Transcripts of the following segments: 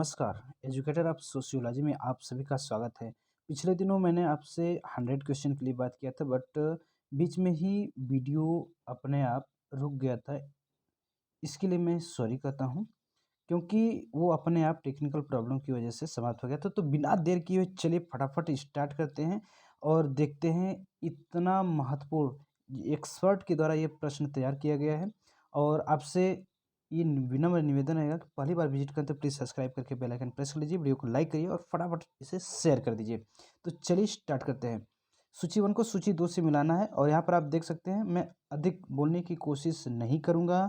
नमस्कार, educator of sociology में आप सभी का स्वागत है। पिछले दिनों मैंने आपसे 100 क्वेश्चन के लिए बात किया था बट बीच में ही वीडियो अपने आप रुक गया था। इसके लिए मैं सॉरी कहता हूँ क्योंकि वो अपने आप टेक्निकल प्रॉब्लम की वजह से समाप्त हो गया था। तो बिना देर किए हुए चलिए फटाफट स्टार्ट करते हैं और देखते हैं इतना महत्वपूर्ण एक्सपर्ट के द्वारा ये प्रश्न तैयार किया गया है। और आपसे ये विनम्र निवेदन रहेगा कि पहली बार विजिट करें तो प्लीज़ सब्सक्राइब करके बेल आइकन प्रेस कर लीजिए, वीडियो को लाइक करिए और फटाफट इसे शेयर कर दीजिए। तो चलिए स्टार्ट करते हैं। सूची 1 को सूची 2 से मिलाना है और यहाँ पर आप देख सकते हैं मैं अधिक बोलने की कोशिश नहीं करूँगा।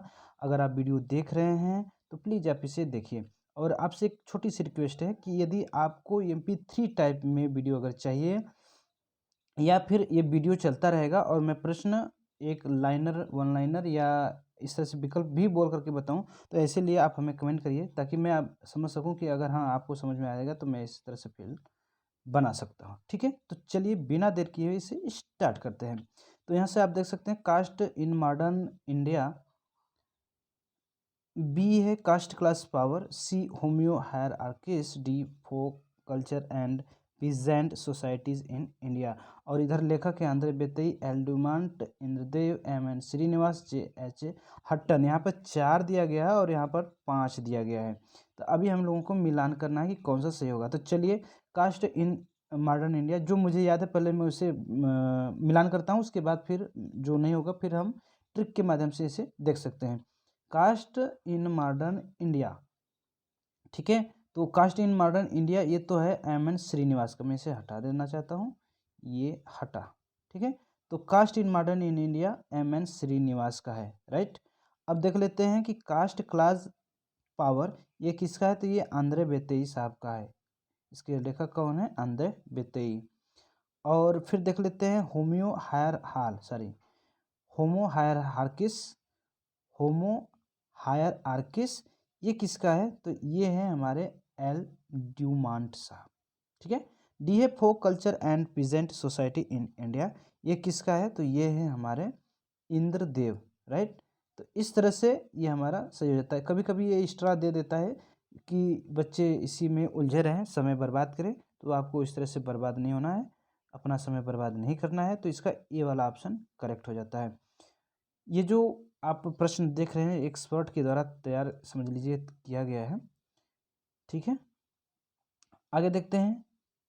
अगर आप वीडियो देख रहे हैं तो प्लीज़ आप इसे देखिए। और आपसे एक छोटी सी रिक्वेस्ट है कि यदि आपको MP3 टाइप में वीडियो अगर चाहिए या फिर ये वीडियो चलता रहेगा और मैं प्रश्न एक लाइनर, वन लाइनर या इस तरह से विकल्प भी बोल करके बताऊँ, तो ऐसे लिए आप हमें कमेंट करिए ताकि मैं आप समझ सकूँ कि अगर हाँ, आपको समझ में आएगा तो मैं इस तरह से फिर बना सकता हूँ। ठीक है? तो चलिए बिना देर किए हुए इसे स्टार्ट करते हैं। तो यहाँ से आप देख सकते हैं caste in modern India. B है caste class power, C homo hierarchies, D folk culture and peasant societies in India. और इधर लेखक है आंध्र बेतई, एल्डुमांट, Indradev, M Srinivas, J.H. Hutton. यहाँ पर 4 दिया गया है और यहाँ पर 5 दिया गया है। तो अभी हम लोगों को मिलान करना है कि कौन सा सही होगा। तो चलिए कास्ट इन मॉडर्न इंडिया जो मुझे याद है पहले मैं उसे मिलान करता हूँ, उसके बाद फिर जो नहीं होगा फिर हम ट्रिक के माध्यम से इसे देख सकते हैं। कास्ट इन मॉडर्न इंडिया, ठीक है। तो कास्ट इन मॉडर्न इंडिया ये तो है M.N. श्रीनिवास का, मैं इसे हटा देना चाहता हूँ, ये हटा। ठीक है, तो caste in modern in India M.N. Srinivas का है, राइट। अब देख लेते हैं कि कास्ट क्लास पावर ये किसका है, तो ये आंध्र बेतई साहब का है। इसके लेखक कौन है, आंध्र बेतई। और फिर देख लेते हैं होमो हायरार्किस ये किसका है, तो ये है हमारे एल ड्यूमांट साहब। ठीक है। डी है folk culture and peasant society in India, ये किसका है, तो ये है हमारे इंद्रदेव, राइट। तो इस तरह से ये हमारा सही हो जाता है। कभी कभी ये एक्स्ट्रा दे देता है कि बच्चे इसी में उलझे रहें, समय बर्बाद करें, तो आपको इस तरह से बर्बाद नहीं होना है, अपना समय बर्बाद नहीं करना है। तो इसका ये वाला ऑप्शन करेक्ट हो जाता है। ये जो आप प्रश्न देख रहे हैं एक्सपर्ट के द्वारा तैयार समझ लीजिए किया गया है। ठीक है, आगे देखते हैं।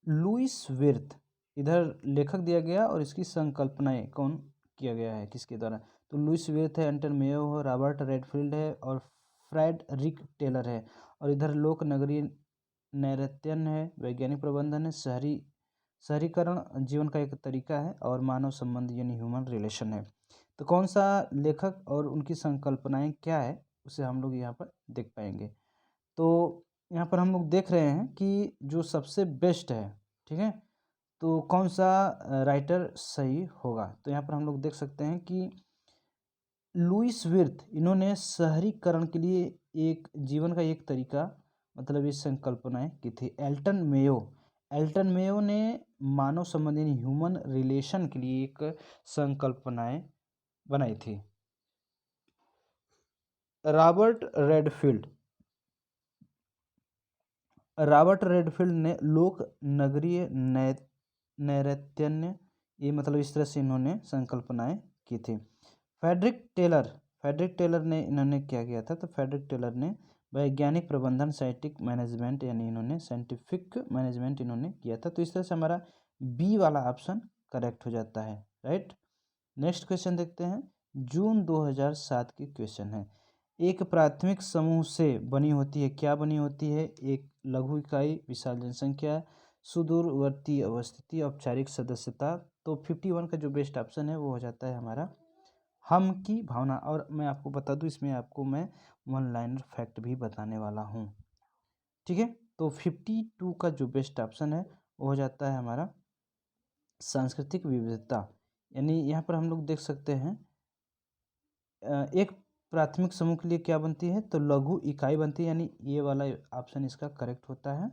लुइस विर्थ, इधर लेखक दिया गया और इसकी संकल्पनाएं कौन किया गया है, किसके द्वारा, तो लुइस विर्थ है, एंटन मेयो है, रॉबर्ट रेडफील्ड है और फ्रेडरिक टेलर है। और इधर लोक नगरीय नैर्यतन है, वैज्ञानिक प्रबंधन है, शहरीकरण जीवन का एक तरीका है और मानव संबंध यानी ह्यूमन रिलेशन है। तो कौन सा लेखक और उनकी संकल्पनाएं क्या है उसे हम लोग यहाँ पर देख पाएंगे। तो यहाँ पर हम लोग देख रहे हैं कि जो सबसे बेस्ट है, ठीक है, तो कौन सा राइटर सही होगा। तो यहाँ पर हम लोग देख सकते हैं कि लुइस विर्थ इन्होंने शहरीकरण के लिए एक जीवन का एक तरीका मतलब ये संकल्पनाएं की थी। एल्टन मेयो ने मानव संबंध यानी ह्यूमन रिलेशन के लिए एक संकल्पनाएं बनाई थी। रॉबर्ट रेडफील्ड ने लोक नगरीय नैर्यतन्य ये मतलब इस तरह से इन्होंने संकल्पनाएं की थी। फेडरिक टेलर ने इन्होंने क्या किया था, तो फेडरिक टेलर ने वैज्ञानिक प्रबंधन साइंटिफिक मैनेजमेंट यानी इन्होंने साइंटिफिक मैनेजमेंट इन्होंने किया था। तो इस तरह से हमारा बी वाला ऑप्शन करेक्ट हो जाता है, राइट। नेक्स्ट क्वेश्चन देखते हैं। जून 2007 की क्वेश्चन है। एक प्राथमिक समूह से बनी होती है, क्या बनी होती है, एक लघु इकाई, विशाल जनसंख्या, सुदूरवर्ती अवस्थिति, औपचारिक सदस्यता। तो 51 का जो बेस्ट ऑप्शन है वो हो जाता है हमारा हम की भावना। और मैं आपको बता दूं इसमें आपको मैं वन लाइनर फैक्ट भी बताने वाला हूँ। ठीक है, तो 52 का जो बेस्ट ऑप्शन है वो हो जाता है हमारा सांस्कृतिक विविधता। यानी यहाँ पर हम लोग देख सकते हैं एक प्राथमिक समूह के लिए क्या बनती है, तो लघु इकाई बनती है, यानी ये वाला ऑप्शन इसका करेक्ट होता है।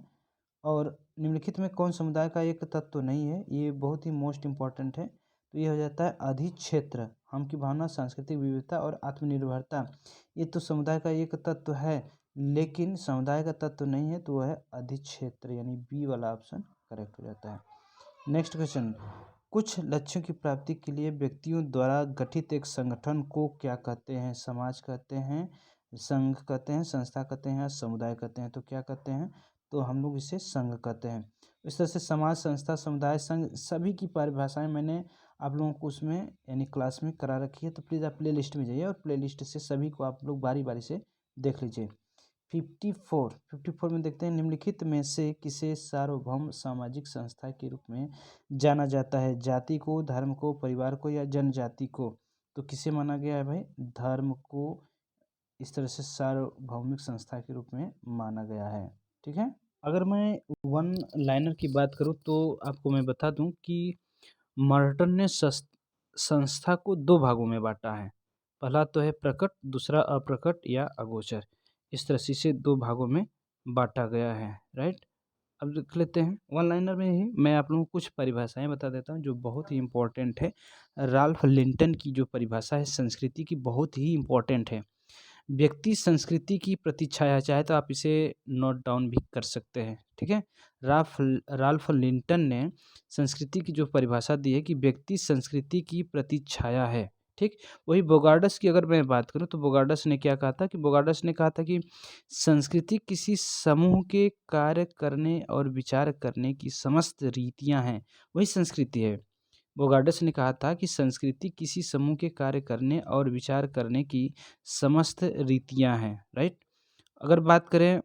और निम्नलिखित में कौन समुदाय का एक तत्व नहीं है, ये बहुत ही मोस्ट इम्पॉर्टेंट है। तो ये हो जाता है अधिक्षेत्र, हम की भावना, सांस्कृतिक विविधता और आत्मनिर्भरता। ये तो समुदाय का एक तत्व है, लेकिन समुदाय का तत्व नहीं है, तो वह है अधिक्षेत्र, यानी बी वाला ऑप्शन करेक्ट हो जाता है। नेक्स्ट क्वेश्चन, कुछ लक्ष्यों की प्राप्ति के लिए व्यक्तियों द्वारा गठित एक संगठन को क्या कहते हैं? समाज कहते हैं, संघ कहते हैं, संस्था कहते हैं या समुदाय कहते हैं? तो क्या कहते हैं? तो हम लोग इसे संघ कहते हैं। इस तरह से समाज, संस्था, समुदाय, संघ सभी की परिभाषाएं मैंने आप लोगों को उसमें यानी क्लास में करा रखी है, तो प्लीज़ आप प्ले लिस्ट में जाइए और प्ले लिस्ट से सभी को आप लोग बारी बारी से देख लीजिए। 54 में देखते हैं, निम्नलिखित में से किसे सार्वभौम सामाजिक संस्था के रूप में जाना जाता है? जाति को, धर्म को, परिवार को या जनजाति को? तो किसे माना गया है भाई? धर्म को इस तरह से सार्वभौमिक संस्था के रूप में माना गया है। ठीक है, अगर मैं वन लाइनर की बात करूं तो आपको मैं बता दूं कि मर्टन ने संस्था को दो भागों में बांटा है। पहला तो है प्रकट, दूसरा अप्रकट या अगोचर। इस तरह से इसे दो भागों में बांटा गया है। राइट, अब देख लेते हैं वन लाइनर में ही मैं आप लोगों को कुछ परिभाषाएं बता देता हूं जो बहुत ही इंपॉर्टेंट है। राल्फ लिंटन की जो परिभाषा है संस्कृति की, बहुत ही इंपॉर्टेंट है। व्यक्ति संस्कृति की प्रतिच्छाया, चाहे तो आप इसे नोट डाउन भी कर सकते हैं। ठीक है, राल्फ लिंटन ने संस्कृति की जो परिभाषा दी है कि व्यक्ति संस्कृति की प्रतिच्छाया है। ठीक, वही बोगार्डस की अगर मैं बात करूं तो बोगार्डस ने क्या कहा था कि बोगार्डस ने कहा था कि संस्कृति किसी समूह के कार्य करने और विचार करने की समस्त रीतियां हैं, वही संस्कृति है। बोगार्डस ने कहा था कि संस्कृति किसी समूह के कार्य करने और विचार करने की समस्त रीतियां हैं। राइट, अगर बात करें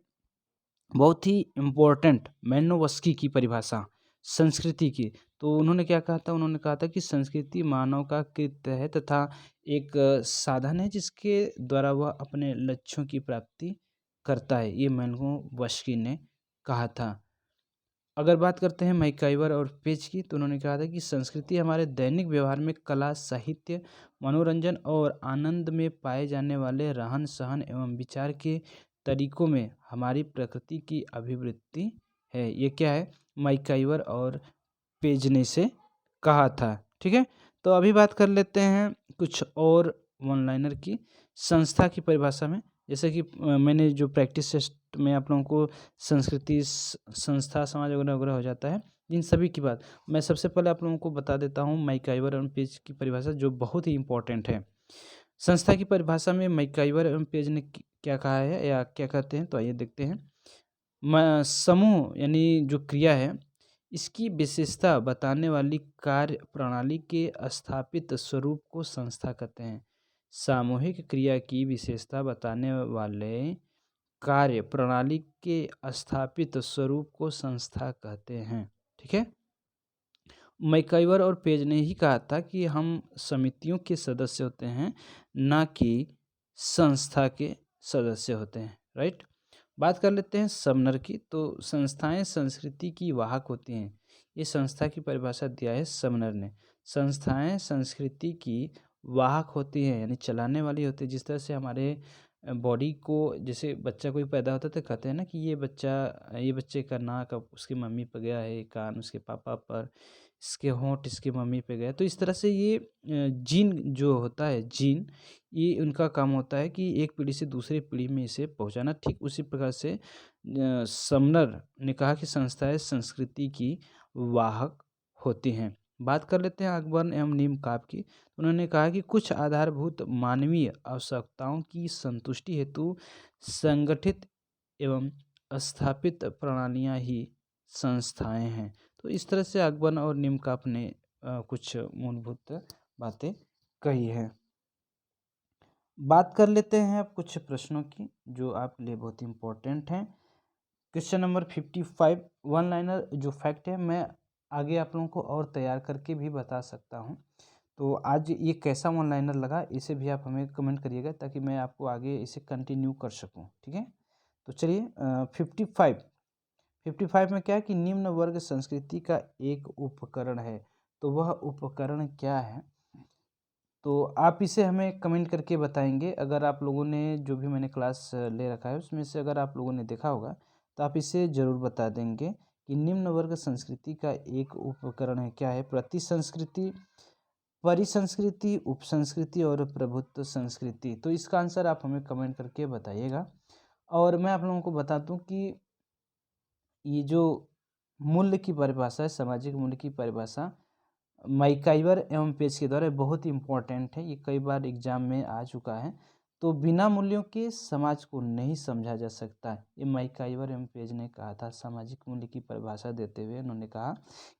बहुत ही इम्पोर्टेंट मैनोवस्की की परिभाषा संस्कृति की, तो उन्होंने क्या कहा था? उन्होंने कहा था कि संस्कृति मानव का कृत्य है तथा एक साधन है जिसके द्वारा वह अपने लक्ष्यों की प्राप्ति करता है। ये मैनोवस्की ने कहा था। अगर बात करते हैं मैकाइवर और पेज की, तो उन्होंने कहा था कि संस्कृति हमारे दैनिक व्यवहार में कला, साहित्य, मनोरंजन और आनंद में पाए जाने वाले रहन सहन एवं विचार के तरीकों में हमारी प्रकृति की अभिवृत्ति है। ये क्या है? मैकाइवर और पेज ने इसे कहा था। ठीक है, तो अभी बात कर लेते हैं कुछ और वन लाइनर की संस्था की परिभाषा में। जैसे कि मैंने जो प्रैक्टिस टेस्ट में आप लोगों को संस्कृति, संस्था, समाज वगैरह वगैरह हो जाता है, इन सभी की बात मैं सबसे पहले आप लोगों को बता देता हूँ मैकाइवर एवं पेज की परिभाषा जो बहुत ही इंपॉर्टेंट है। संस्था की परिभाषा में मैकाइवर एवं पेज ने क्या कहा है या क्या कहते हैं, तो आइए देखते हैं। समूह यानी जो क्रिया है, इसकी विशेषता बताने वाली कार्य प्रणाली के स्थापित स्वरूप को संस्था कहते हैं। सामूहिक क्रिया की विशेषता बताने वाले कार्य प्रणाली के स्थापित स्वरूप को संस्था कहते हैं। ठीक है, मैकाइवर और पेज ने ही कहा था कि हम समितियों के सदस्य होते हैं, ना कि संस्था के सदस्य होते हैं। राइट, बात कर लेते हैं समनर की, तो संस्थाएं संस्कृति की वाहक होती हैं। ये संस्था की परिभाषा दिया है समनर ने। संस्थाएं संस्कृति की वाहक होती हैं, यानी चलाने वाली होती है। जिस तरह से हमारे बॉडी को, जैसे बच्चा कोई पैदा होता है तो कहते हैं ना कि ये बच्चे का नाक अब उसकी मम्मी पर गया है, कान उसके पापा पर, इसके होंठ इसकी मम्मी पे गया। तो इस तरह से ये जीन जो होता है, जीन, ये उनका काम होता है कि एक पीढ़ी से दूसरी पीढ़ी में इसे पहुंचाना। ठीक उसी प्रकार से समनर ने कहा कि संस्थाएं संस्कृति की वाहक होती हैं। बात कर लेते हैं अकबर एवं नीम काप की। उन्होंने कहा कि कुछ आधारभूत मानवीय आवश्यकताओं की संतुष्टि हेतु संगठित एवं स्थापित प्रणालियां ही संस्थाएं हैं। तो इस तरह से अकबर और निमकाप ने कुछ मूलभूत बातें कही है। बात कर लेते हैं अब कुछ प्रश्नों की जो आपके लिए बहुत इंपॉर्टेंट हैं। क्वेश्चन नंबर 55 वन लाइनर जो फैक्ट है, मैं आगे आप लोगों को और तैयार करके भी बता सकता हूं। तो आज ये कैसा वन लाइनर लगा, इसे भी आप हमें कमेंट करिएगा ताकि मैं आपको आगे इसे कंटिन्यू कर सकूं। ठीक है, तो चलिए 55 में क्या है कि निम्न वर्ग संस्कृति का एक उपकरण है। तो वह उपकरण क्या है, तो आप इसे हमें कमेंट करके बताएंगे। अगर आप लोगों ने जो भी मैंने क्लास ले रखा है उसमें से अगर आप लोगों ने देखा होगा तो आप इसे ज़रूर बता देंगे कि निम्न वर्ग संस्कृति का एक उपकरण है। क्या है? प्रति संस्कृति, परिसंस्कृति, उपसंस्कृति और प्रभुत्व संस्कृति। तो इसका आंसर आप हमें कमेंट करके बताइएगा। और मैं आप लोगों को बता दूं कि ये जो मूल्य की परिभाषा है, सामाजिक मूल्य की परिभाषा मैकाइवर एवं पेज के द्वारा बहुत ही इम्पोर्टेंट है। ये कई बार एग्जाम में आ चुका है। तो बिना मूल्यों के समाज को नहीं समझा जा सकता है। ये मैकाइवर एवं पेज ने कहा था, सामाजिक मूल्य की परिभाषा देते हुए उन्होंने कहा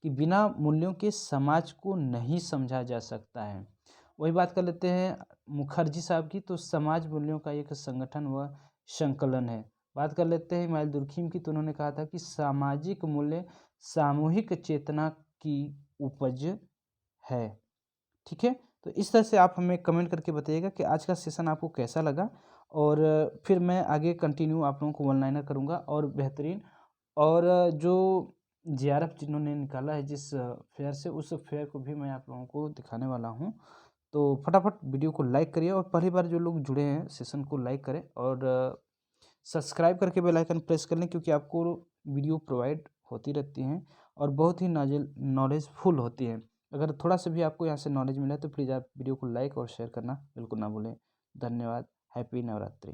कि बिना मूल्यों के समाज को नहीं समझा जा सकता है। वही बात कर लेते हैं मुखर्जी साहब की, तो समाज मूल्यों का एक संगठन व संकलन है। बात कर लेते हैं इमाइल दुर्खीम की, तो उन्होंने कहा था कि सामाजिक मूल्य सामूहिक चेतना की उपज है। ठीक है, तो इस तरह से आप हमें कमेंट करके बताइएगा कि आज का सेशन आपको कैसा लगा, और फिर मैं आगे कंटिन्यू आप लोगों को वन लाइनर करूँगा और बेहतरीन, और जो जेआरएफ जिन्होंने निकाला है जिस फेयर से, उस फेयर को भी मैं आप लोगों को दिखाने वाला हूँ। तो फटाफट वीडियो को लाइक करिए, और पहली बार जो लोग जुड़े हैं सेशन को लाइक करें और सब्सक्राइब करके बेल आइकन प्रेस कर लें, क्योंकि आपको वीडियो प्रोवाइड होती रहती हैं और बहुत ही नॉलेजफुल होती हैं। अगर थोड़ा सा भी आपको यहाँ से नॉलेज मिला तो प्लीज़ आप वीडियो को लाइक और शेयर करना बिल्कुल ना भूलें। धन्यवाद। हैप्पी नवरात्रि।